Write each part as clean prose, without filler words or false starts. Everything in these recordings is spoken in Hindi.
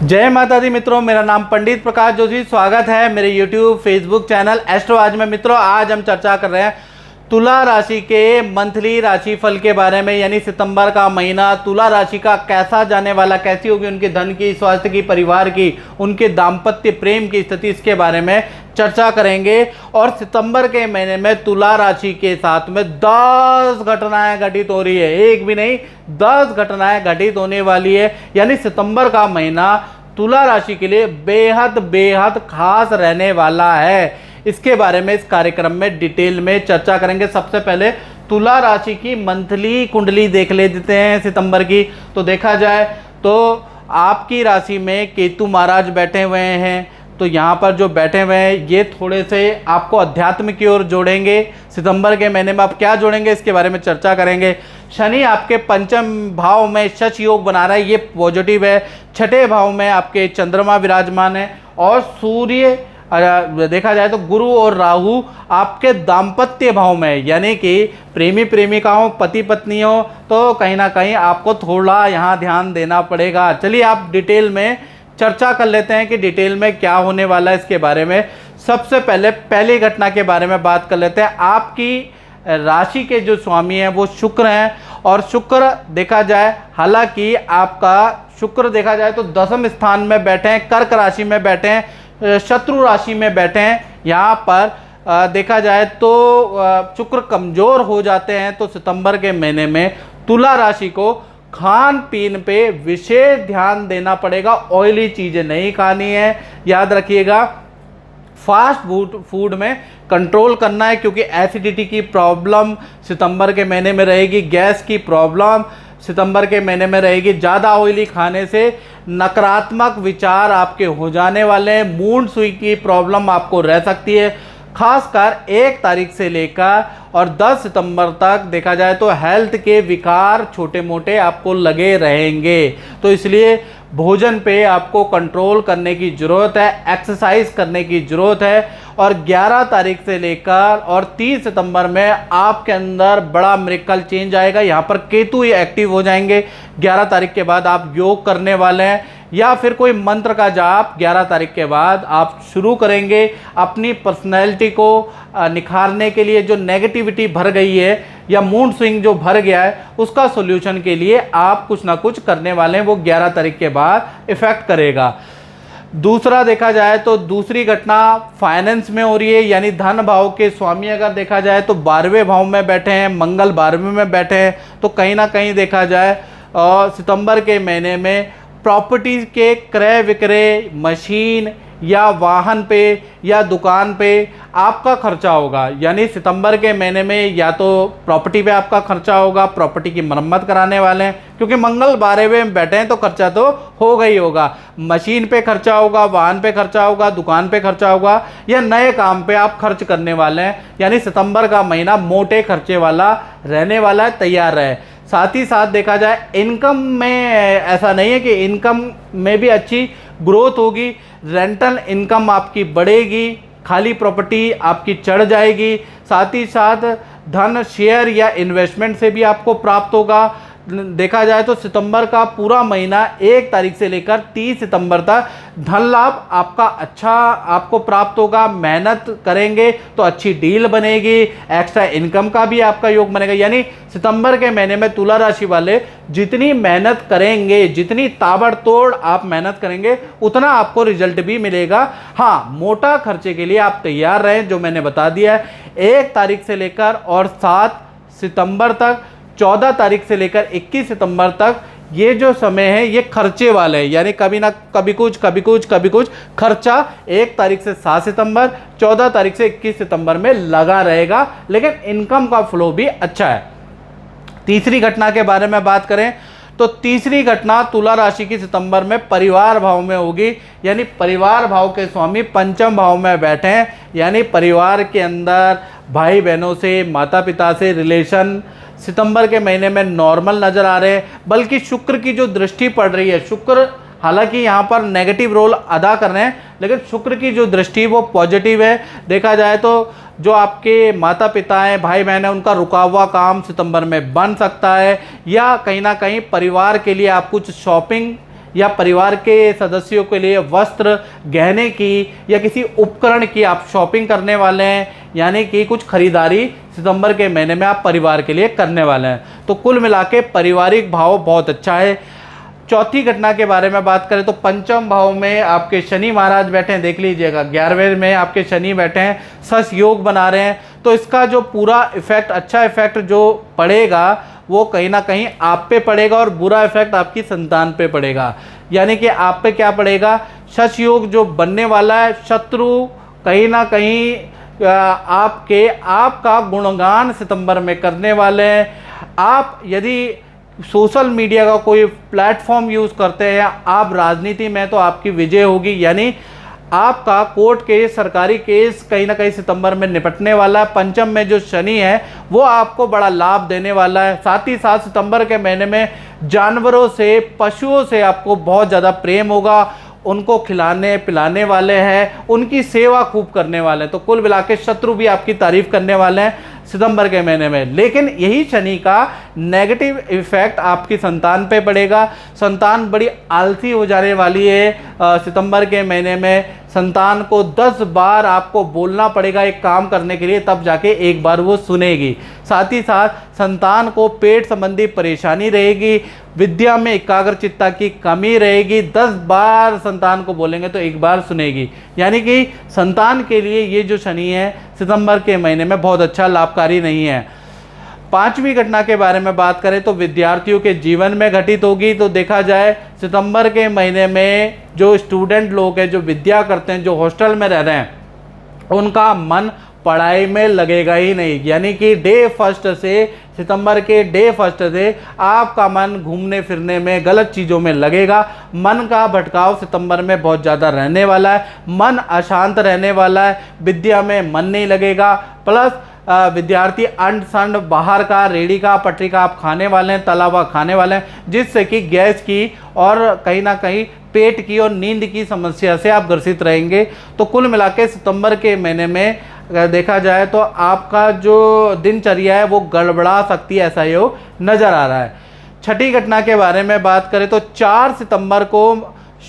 जय माता दी मित्रों, मेरा नाम पंडित प्रकाश जोशी। स्वागत है मेरे YouTube फेसबुक चैनल एस्ट्रो आज में। मित्रों, आज हम चर्चा कर रहे हैं तुला राशि के मंथली राशि फल के बारे में, यानी सितंबर का महीना तुला राशि का कैसा जाने वाला, कैसी होगी उनके धन की, स्वास्थ्य की, परिवार की, उनके दाम्पत्य प्रेम की स्थिति, इसके बारे में चर्चा करेंगे। और सितंबर के महीने में तुला राशि के साथ में 10 घटनाएं घटित हो रही है, एक भी नहीं 10 घटनाएं घटित होने वाली है। यानी सितंबर का महीना तुला राशि के लिए बेहद बेहद खास रहने वाला है। इसके बारे में इस कार्यक्रम में डिटेल में चर्चा करेंगे। सबसे पहले तुला राशि की मंथली कुंडली देख लेते हैं सितंबर की। तो देखा जाए तो आपकी राशि में केतु महाराज बैठे हुए हैं, तो यहाँ पर जो बैठे हुए हैं ये थोड़े से आपको अध्यात्म की ओर जोड़ेंगे। सितंबर के महीने में आप क्या जोड़ेंगे इसके बारे में चर्चा करेंगे। शनि आपके पंचम भाव में शश योग बना रहा है, ये पॉजिटिव है। छठे भाव में आपके चंद्रमा विराजमान है और सूर्य देखा जाए तो गुरु और राहु आपके दाम्पत्य भाव में, यानी कि प्रेमी प्रेमिकाओं, पति पत्नियों, तो कहीं ना कहीं आपको थोड़ा यहाँ ध्यान देना पड़ेगा। चलिए आप डिटेल में चर्चा कर लेते हैं कि डिटेल में क्या होने वाला है इसके बारे में। सबसे पहले पहली घटना के बारे में बात कर लेते हैं। आपकी राशि के जो स्वामी हैं वो शुक्र हैं, और शुक्र देखा जाए, हालांकि आपका शुक्र देखा जाए तो 10वें स्थान में बैठे हैं, कर्क राशि में बैठे हैं, शत्रु राशि में बैठे हैं। यहाँ पर देखा जाए तो शुक्र कमजोर हो जाते हैं। तो सितंबर के महीने में तुला राशि को खान पीन पे विशेष ध्यान देना पड़ेगा। ऑयली चीज़ें नहीं खानी है, याद रखिएगा। फास्ट फूड में कंट्रोल करना है, क्योंकि एसिडिटी की प्रॉब्लम सितंबर के महीने में रहेगी, गैस की प्रॉब्लम सितंबर के महीने में रहेगी। ज़्यादा ऑयली खाने से नकारात्मक विचार आपके हो जाने वाले हैं। मूड स्विंग की प्रॉब्लम आपको रह सकती है, खासकर 1 तारीख से लेकर और 10 सितंबर तक देखा जाए तो हेल्थ के विकार छोटे मोटे आपको लगे रहेंगे। तो इसलिए भोजन पे आपको कंट्रोल करने की ज़रूरत है, एक्सरसाइज करने की ज़रूरत है। और 11 तारीख से लेकर और 30 सितंबर में आपके अंदर बड़ा मिरेकल चेंज आएगा। यहाँ पर केतु ही एक्टिव हो जाएंगे। 11 तारीख के बाद आप योग करने वाले हैं, या फिर कोई मंत्र का जाप 11 तारीख के बाद आप शुरू करेंगे। अपनी पर्सनैलिटी को निखारने के लिए जो नेगेटिविटी भर गई है या मूड स्विंग जो भर गया है, उसका सॉल्यूशन के लिए आप कुछ ना कुछ करने वाले हैं, वो 11 तारीख के बाद इफेक्ट करेगा। दूसरा देखा जाए तो दूसरी घटना फाइनेंस में हो रही है, यानी धन भाव के स्वामी अगर देखा जाए तो 12वें भाव में बैठे हैं, मंगल 12वें में बैठे हैं। तो कहीं ना कहीं देखा जाए सितंबर के महीने में प्रॉपर्टीज़ के क्रय विक्रय, मशीन या वाहन पे या दुकान पे आपका खर्चा होगा। यानी सितंबर के महीने में या तो प्रॉपर्टी पे आपका खर्चा होगा, प्रॉपर्टी की मरम्मत कराने वाले हैं, क्योंकि मंगल 12वें में बैठे हैं तो खर्चा तो होगा ही होगा। मशीन पे खर्चा होगा, वाहन पे खर्चा होगा, दुकान पे खर्चा होगा, या नए काम पे आप खर्च करने वाले हैं। यानी सितंबर का महीना मोटे खर्चे वाला रहने वाला है, तैयार रहे। साथ ही साथ देखा जाए इनकम में ऐसा नहीं है कि इनकम में भी अच्छी ग्रोथ होगी। रेंटल इनकम आपकी बढ़ेगी, खाली प्रॉपर्टी आपकी चढ़ जाएगी। साथ ही साथ धन शेयर या इन्वेस्टमेंट से भी आपको प्राप्त होगा। देखा जाए तो सितंबर का पूरा महीना 1 तारीख से लेकर 30 सितंबर तक धन लाभ आपका अच्छा आपको प्राप्त होगा। मेहनत करेंगे तो अच्छी डील बनेगी, एक्स्ट्रा इनकम का भी आपका योग बनेगा। यानी सितंबर के महीने में तुला राशि वाले जितनी मेहनत करेंगे, जितनी ताबड़तोड़ आप मेहनत करेंगे, उतना आपको रिजल्ट भी मिलेगा। हाँ, मोटा खर्चे के लिए आप तैयार रहें, जो मैंने बता दिया है। 1 तारीख से लेकर और 7 सितंबर तक, 14 तारीख से लेकर 21 सितंबर तक ये जो समय है ये खर्चे वाले है। यानी कभी ना कभी कुछ, कभी कुछ, कभी कुछ खर्चा 1 तारीख से 7 सितंबर, 14 तारीख से 21 सितंबर में लगा रहेगा, लेकिन इनकम का फ्लो भी अच्छा है। तीसरी घटना के बारे में बात करें तो तीसरी घटना तुला राशि की सितंबर में परिवार भाव में होगी। यानी परिवार भाव के स्वामी पंचम भाव में बैठे हैं, यानी परिवार के अंदर भाई बहनों से, माता पिता से रिलेशन सितंबर के महीने में नॉर्मल नज़र आ रहे हैं। बल्कि शुक्र की जो दृष्टि पड़ रही है, शुक्र हालांकि यहाँ पर नेगेटिव रोल अदा कर रहे हैं, लेकिन शुक्र की जो दृष्टि वो पॉजिटिव है। देखा जाए तो जो आपके माता पिता हैं, भाई बहन हैं, उनका रुका हुआ काम सितंबर में बन सकता है, या कहीं ना कहीं परिवार के लिए आप कुछ शॉपिंग या परिवार के सदस्यों के लिए वस्त्र, गहने की या किसी उपकरण की आप शॉपिंग करने वाले हैं, यानी कि कुछ खरीदारी सितंबर के महीने में आप परिवार के लिए करने वाले हैं। तो कुल मिला के पारिवारिक भाव बहुत अच्छा है। चौथी घटना के बारे में बात करें तो पंचम भाव में आपके शनि महाराज बैठे हैं, देख लीजिएगा 11वें में आपके शनि बैठे हैं, सस योग बना रहे हैं। तो इसका जो पूरा इफेक्ट, अच्छा इफेक्ट जो पड़ेगा वो कहीं ना कहीं आप पे पड़ेगा और बुरा इफेक्ट आपकी संतान पे पड़ेगा। यानी कि आप पे क्या पड़ेगा, सस योग जो बनने वाला है, शत्रु कहीं ना कहीं आपका गुणगान सितंबर में करने वाले हैं। आप यदि सोशल मीडिया का कोई प्लेटफॉर्म यूज़ करते हैं, आप राजनीति में, तो आपकी विजय होगी। यानी आपका कोर्ट केस, सरकारी केस कहीं ना कहीं सितंबर में निपटने वाला है। पंचम में जो शनि है वो आपको बड़ा लाभ देने वाला है। साथ ही साथ सितंबर के महीने में जानवरों से, पशुओं से आपको बहुत ज़्यादा प्रेम होगा, उनको खिलाने पिलाने वाले हैं, उनकी सेवा खूब करने वाले हैं। तो कुल मिला के शत्रु भी आपकी तारीफ करने वाले हैं सितंबर के महीने में। लेकिन यही शनि का नेगेटिव इफेक्ट आपकी संतान पे पड़ेगा। संतान बड़ी आलसी हो जाने वाली है सितंबर के महीने में। संतान को 10 बार आपको बोलना पड़ेगा एक काम करने के लिए, तब जाके एक बार वो सुनेगी। साथ ही साथ संतान को पेट संबंधी परेशानी रहेगी, विद्या में एकाग्रचित्ता की कमी रहेगी। 10 बार संतान को बोलेंगे तो एक बार सुनेगी। यानी कि संतान के लिए ये जो शनि है सितंबर के महीने में बहुत अच्छा लाभकारी नहीं है। पांचवी घटना के बारे में बात करें तो विद्यार्थियों के जीवन में घटित होगी। तो देखा जाए सितंबर के महीने में जो स्टूडेंट लोग हैं, जो विद्या करते हैं, जो हॉस्टल में रह रहे हैं, उनका मन पढ़ाई में लगेगा ही नहीं। यानी कि डे फर्स्ट से, सितंबर के डे फर्स्ट से आपका मन घूमने फिरने में, गलत चीज़ों में लगेगा। मन का भटकाव सितंबर में बहुत ज़्यादा रहने वाला है, मन अशांत रहने वाला है, विद्या में मन नहीं लगेगा। प्लस विद्यार्थी अंड संड बाहर का, रेड़ी का, पटरी का आप खाने वाले हैं, तला हुआ खाने वाले हैं, जिससे कि गैस की और कहीं ना कहीं पेट की और नींद की समस्या से आप ग्रसित रहेंगे। तो कुल मिला के सितंबर के महीने में अगर देखा जाए तो आपका जो दिनचर्या है वो गड़बड़ा सकती है, ऐसा योग नज़र आ रहा है। छठी घटना के बारे में बात करें तो 4 सितंबर को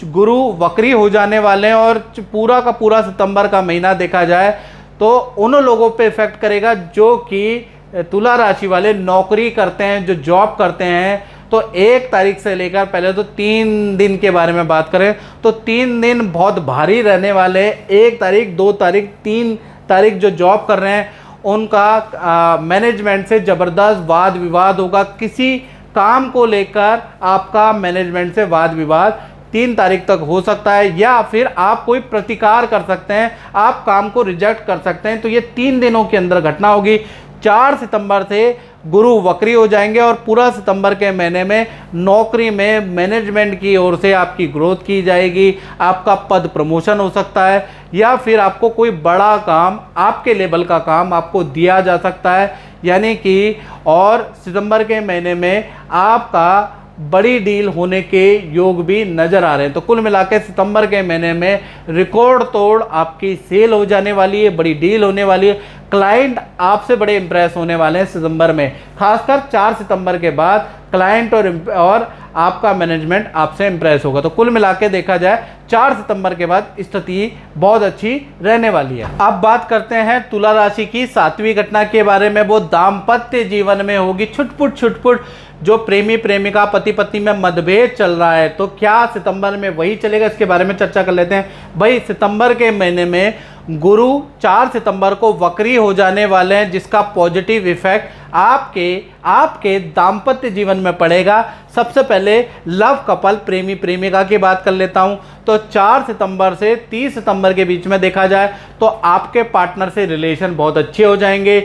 गुरु वक्री हो जाने वाले हैं और पूरा का पूरा सितंबर का महीना देखा जाए तो उन लोगों पे इफेक्ट करेगा जो कि तुला राशि वाले नौकरी करते हैं, जो जॉब करते हैं। तो 1 तारीख से लेकर पहले तो 3 दिन के बारे में बात करें तो 3 दिन बहुत भारी रहने वाले हैं। 1 तारीख, 2 तारीख, 3 तारीख जो जॉब कर रहे हैं उनका मैनेजमेंट से ज़बरदस्त वाद विवाद होगा। किसी काम को लेकर आपका मैनेजमेंट से वाद विवाद 3 तारीख तक हो सकता है, या फिर आप कोई प्रतिकार कर सकते हैं, आप काम को रिजेक्ट कर सकते हैं। तो ये 3 दिनों के अंदर घटना होगी। 4 सितंबर से गुरु वक्री हो जाएंगे और पूरा सितंबर के महीने में नौकरी में मैनेजमेंट की ओर से आपकी ग्रोथ की जाएगी। आपका पद प्रमोशन हो सकता है, या फिर आपको कोई बड़ा काम, आपके लेवल का काम आपको दिया जा सकता है। यानी कि और सितंबर के महीने में आपका बड़ी डील होने के योग भी नज़र आ रहे हैं। तो कुल मिलाकर सितंबर के महीने में रिकॉर्ड तोड़ आपकी सेल हो जाने वाली है, बड़ी डील होने वाली है। क्लाइंट आपसे बड़े इंप्रेस होने वाले हैं सितंबर में, खासकर 4 सितंबर के बाद क्लाइंट और आपका मैनेजमेंट आपसे इंप्रेस होगा। तो कुल मिला के देखा जाए 4 सितंबर के बाद स्थिति बहुत अच्छी रहने वाली है। अब बात करते हैं तुला राशि की 7वीं घटना के बारे में। वो दाम्पत्य जीवन में होगी। छुटपुट जो प्रेमी प्रेमिका, पति पत्नी में मतभेद चल रहा है, तो क्या सितंबर में वही चलेगा, इसके बारे में चर्चा कर लेते हैं। भाई सितंबर के महीने में गुरु 4 सितंबर को वक्री हो जाने वाले हैं, जिसका पॉजिटिव इफेक्ट आपके दाम्पत्य जीवन में पड़ेगा। सबसे पहले लव कपल, प्रेमी प्रेमिका की बात कर लेता हूं। तो 4 सितंबर से 30 सितंबर के बीच में देखा जाए तो आपके पार्टनर से रिलेशन बहुत अच्छे हो जाएंगे।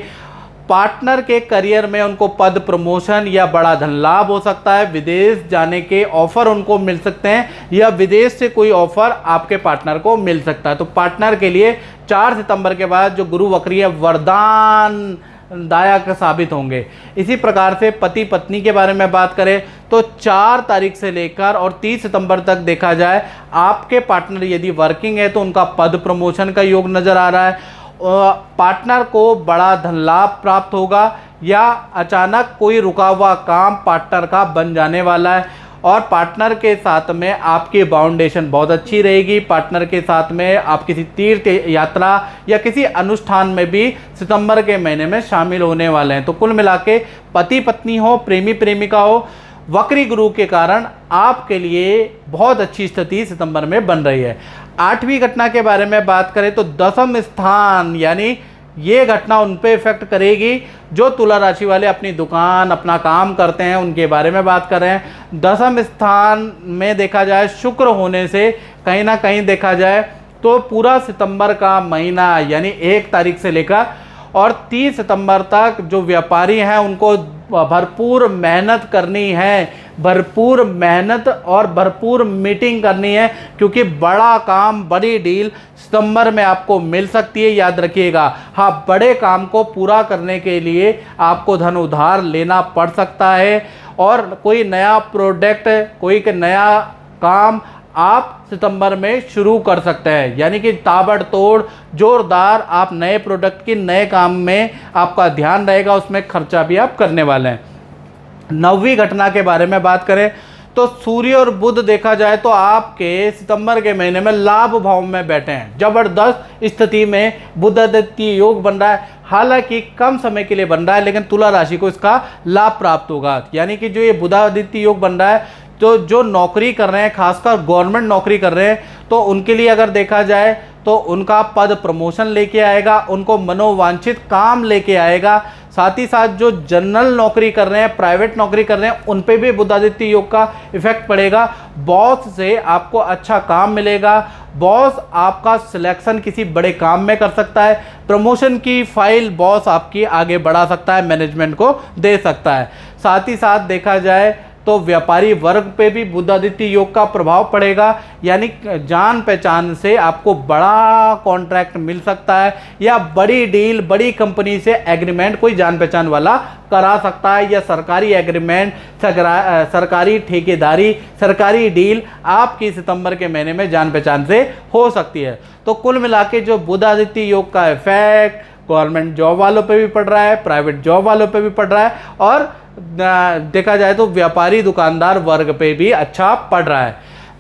पार्टनर के करियर में उनको पद प्रमोशन या बड़ा धन लाभ हो सकता है। विदेश जाने के ऑफर उनको मिल सकते हैं, या विदेश से कोई ऑफर आपके पार्टनर को मिल सकता है। तो पार्टनर के लिए 4 सितंबर के बाद जो गुरु वक्री है वरदान दायक साबित होंगे। इसी प्रकार से पति पत्नी के बारे में बात करें तो 4 तारीख से लेकर और 30 सितंबर तक देखा जाए आपके पार्टनर यदि वर्किंग है तो उनका पद प्रमोशन का योग नज़र आ रहा है। पार्टनर को बड़ा धन लाभ प्राप्त होगा, या अचानक कोई रुका हुआ काम पार्टनर का बन जाने वाला है। और पार्टनर के साथ में आपकी बाउंडेशन बहुत अच्छी रहेगी। पार्टनर के साथ में आप किसी तीर्थ यात्रा या किसी अनुष्ठान में भी सितंबर के महीने में शामिल होने वाले हैं। तो कुल मिला के पति पत्नी हो, प्रेमी प्रेमिका हो, वक्री गुरु के कारण आपके लिए बहुत अच्छी स्थिति सितंबर में बन रही है। 8वीं घटना के बारे में बात करें तो 10वें स्थान, यानी ये घटना उन पे इफेक्ट करेगी जो तुला राशि वाले अपनी दुकान, अपना काम करते हैं, उनके बारे में बात कर रहे हैं। 10वें स्थान में देखा जाए शुक्र होने से कहीं ना कहीं देखा जाए तो पूरा सितंबर का महीना यानी 1 तारीख से लेकर और 30 सितंबर तक जो व्यापारी हैं उनको भरपूर मेहनत करनी है, भरपूर मेहनत और भरपूर मीटिंग करनी है, क्योंकि बड़ा काम, बड़ी डील सितंबर में आपको मिल सकती है। याद रखिएगा, हाँ, बड़े काम को पूरा करने के लिए आपको धन उधार लेना पड़ सकता है और कोई नया प्रोडक्ट, कोई नया काम आप सितंबर में शुरू कर सकते हैं। यानी कि ताबड़तोड़ जोरदार आप नए प्रोडक्ट की, नए काम में आपका ध्यान रहेगा, उसमें खर्चा भी आप करने वाले हैं। 9वीं घटना के बारे में बात करें तो सूर्य और बुध देखा जाए तो आपके सितंबर के महीने में लाभ भाव में बैठे हैं। जबरदस्त स्थिति में बुध आदित्य योग बन रहा है, हालांकि कम समय के लिए बन रहा है, लेकिन तुला राशि को इसका लाभ प्राप्त होगा। यानी कि जो ये बुध आदित्य योग बन रहा है, तो जो नौकरी कर रहे हैं, खासकर गवर्नमेंट नौकरी कर रहे हैं, तो उनके लिए अगर देखा जाए तो उनका पद प्रमोशन लेके आएगा, उनको मनोवांछित काम लेके आएगा। साथ ही साथ जो जनरल नौकरी कर रहे हैं, प्राइवेट नौकरी कर रहे हैं, उन पे भी बुधादित्य योग का इफेक्ट पड़ेगा। बॉस से आपको अच्छा काम मिलेगा, बॉस आपका सिलेक्शन किसी बड़े काम में कर सकता है, प्रमोशन की फाइल बॉस आपकी आगे बढ़ा सकता है, मैनेजमेंट को दे सकता है। साथ ही साथ देखा जाए तो व्यापारी वर्ग पे भी बुधादित्य योग का प्रभाव पड़ेगा, यानी जान पहचान से आपको बड़ा कॉन्ट्रैक्ट मिल सकता है या बड़ी डील, बड़ी कंपनी से एग्रीमेंट कोई जान पहचान वाला करा सकता है, या सरकारी एग्रीमेंट, सरकारी ठेकेदारी, सरकारी डील आपकी सितंबर के महीने में जान पहचान से हो सकती है। तो कुल मिला के जो बुधादित्य योग का इफेक्ट गवर्नमेंट जॉब वालों पे भी पड़ रहा है, प्राइवेट जॉब वालों पे भी पड़ रहा है और देखा जाए तो व्यापारी दुकानदार वर्ग पे भी अच्छा पड़ रहा है।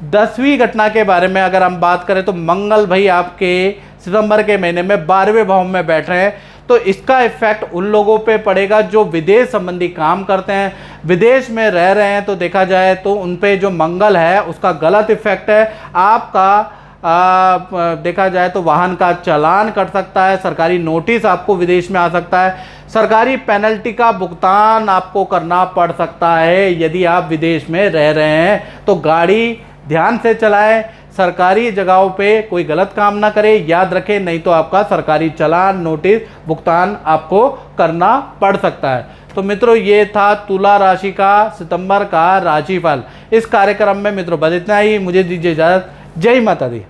10वीं घटना के बारे में अगर हम बात करें तो मंगल भाई आपके सितंबर के महीने में 12वें भाव में बैठ रहे हैं, तो इसका इफेक्ट उन लोगों पे पड़ेगा जो विदेश संबंधी काम करते हैं, विदेश में रह रहे हैं। तो देखा जाए तो उन पे जो मंगल है उसका गलत इफेक्ट है। आपका देखा जाए तो वाहन का चालान कट सकता है, सरकारी नोटिस आपको विदेश में आ सकता है, सरकारी पेनल्टी का भुगतान आपको करना पड़ सकता है यदि आप विदेश में रह रहे हैं। तो गाड़ी ध्यान से चलाएं, सरकारी जगहों पे कोई गलत काम ना करें, याद रखें, नहीं तो आपका सरकारी चालान, नोटिस, भुगतान आपको करना पड़ सकता है। तो मित्रों, ये था तुला राशि का सितंबर का राशिफल। इस कार्यक्रम में मित्रों बस इतना ही, मुझे दीजिए इजाजत। जय माता दी।